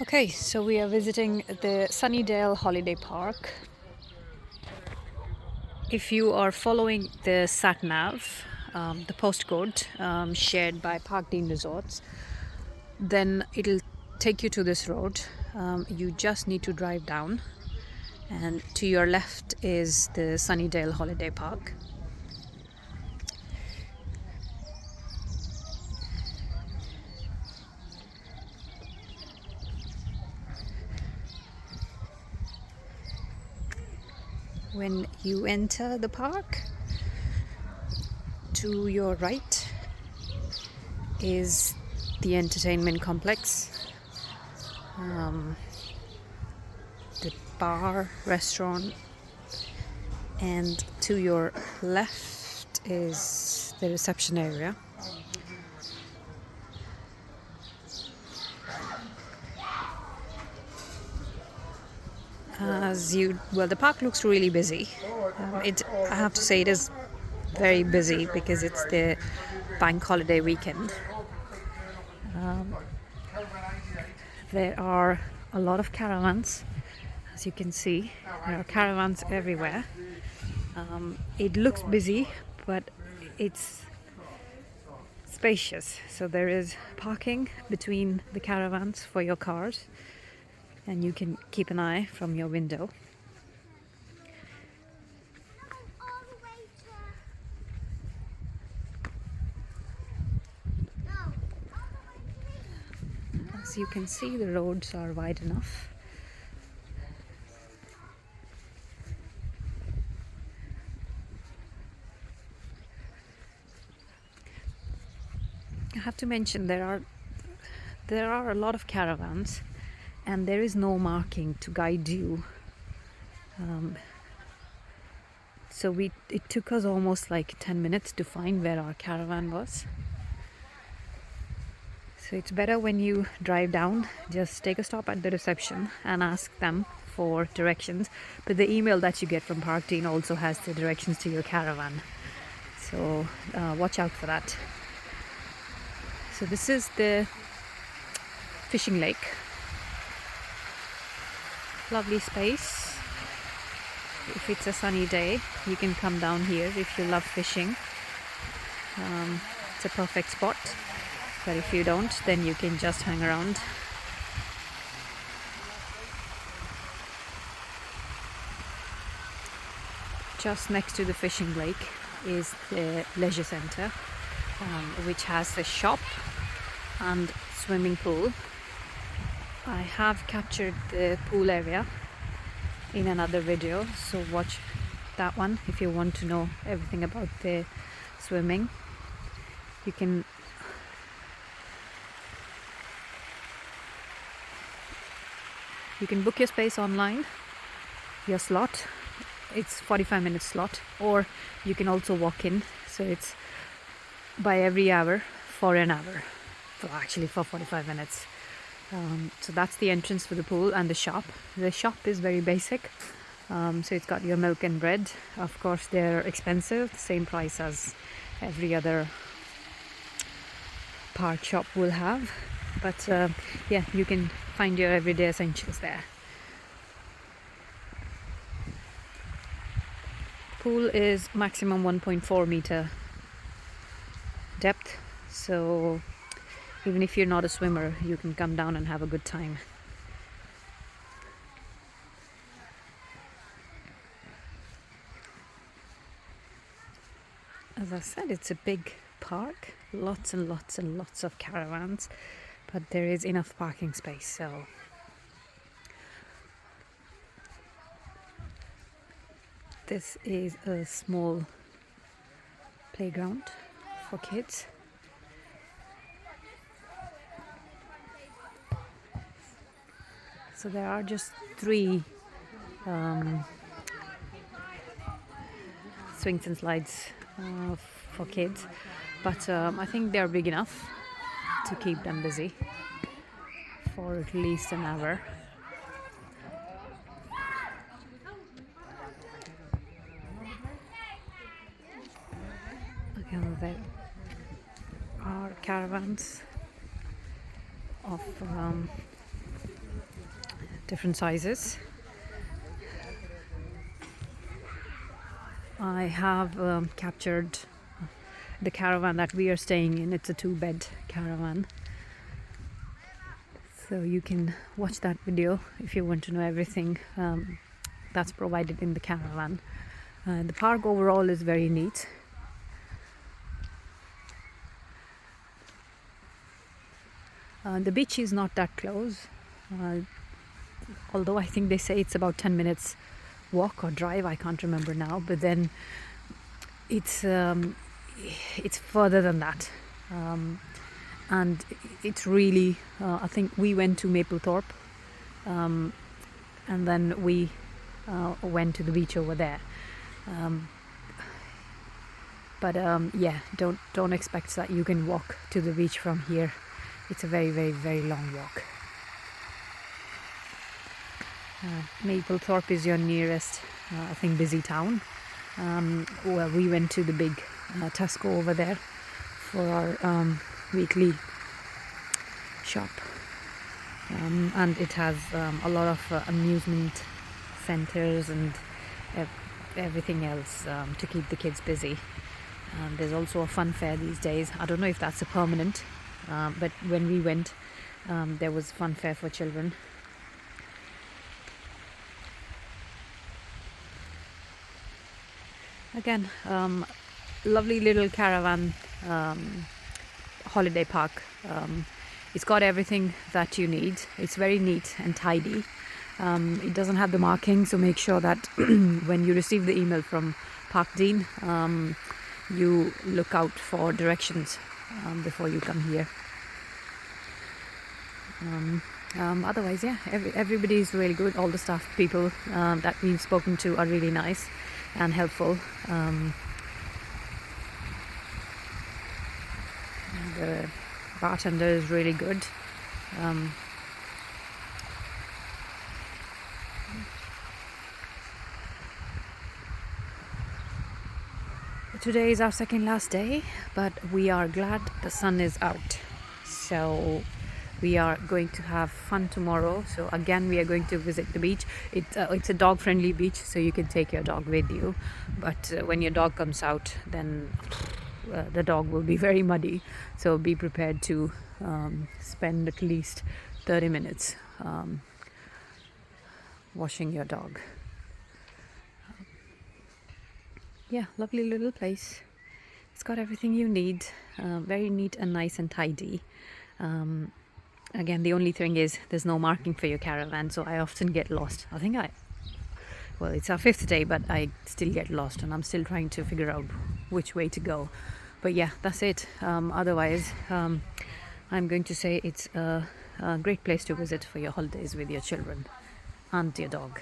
Okay, so we are visiting the Sunnydale Holiday Park. If you are following the sat-nav, the postcode shared by Parkdean Resorts, then it'll take you to this road. You just need to drive down, and to your left is the Sunnydale Holiday Park. When you enter the park, to your right is the entertainment complex, the bar restaurant, and to your left is the reception area. The park looks really busy. I have to say it is very busy because it's the bank holiday weekend. There are a lot of caravans, as you can see. There are caravans everywhere. It looks busy, but it's spacious. So there is parking between the caravans for your cars, and you can keep an eye from your window. As you can see, the roads are wide enough. I have to mention there are a lot of caravans, and there is no marking to guide you. It took us almost like 10 minutes to find where our caravan was. So it's better when you drive down, just take a stop at the reception and ask them for directions. But the email that you get from Parkdean also has the directions to your caravan. So watch out for that. So this is the fishing lake. Lovely space. If it's a sunny day, you can come down here if you love fishing. It's a perfect spot. But if you don't, then you can just hang around. Just next to the fishing lake is the leisure centre, which has a shop and swimming pool. I have captured the pool area in another video, so watch that one if you want to know everything about the swimming. You can book your space online, your slot. It's 45-minute slot, or you can also walk in. So it's by every hour for an hour. So actually for 45 minutes. So that's the entrance for the pool and the shop. The shop is very basic. So it's got your milk and bread. Of course, they're expensive, same price as every other park shop will have. But yeah, you can find your everyday essentials there. Pool is maximum 1.4 meter depth, so even if you're not a swimmer, you can come down and have a good time. As I said, it's a big park, lots and lots and lots of caravans, but there is enough parking space. So this is a small playground for kids. So there are just 3 swings and slides for kids, but I think they're big enough to keep them busy for at least an hour. Again, there are caravans of different sizes. I have captured the caravan that we are staying in. It's a 2-bed caravan. So you can watch that video if you want to know everything that's provided in the caravan. The park overall is very neat. The beach is not that close, although I think they say it's about 10 minutes walk or drive, I can't remember now, but then it's further than that, and it's really I think we went to Mablethorpe, and then we went to the beach over there, but yeah, don't expect that you can walk to the beach from here. It's a very, very, very long walk. Mablethorpe is your nearest, I think, busy town. Well, we went to the big Tesco over there for our weekly shop, and it has a lot of amusement centres and everything else to keep the kids busy. There's also a fun fair these days. I don't know if that's a permanent, but when we went, there was fun fair for children. Again, lovely little caravan holiday park. It's got everything that you need. It's very neat and tidy. It doesn't have the marking, so make sure that when you receive the email from Parkdean, you look out for directions before you come here. Otherwise, yeah, everybody is really good. All the staff people that we've spoken to are really nice and helpful. The bartender is really good. Today is our second last day, but we are glad the sun is out. So we are going to have fun tomorrow. So again, we are going to visit the beach. It's a dog-friendly beach, so you can take your dog with you. But when your dog comes out, then the dog will be very muddy. So be prepared to spend at least 30 minutes washing your dog. Yeah, lovely little place. It's got everything you need. Very neat and nice and tidy. Again, the only thing is there's no marking for your caravan, so I often get lost. Well, it's our 5th day, but I still get lost, and I'm still trying to figure out which way to go. But yeah, that's it. Otherwise, I'm going to say it's a great place to visit for your holidays with your children and your dog.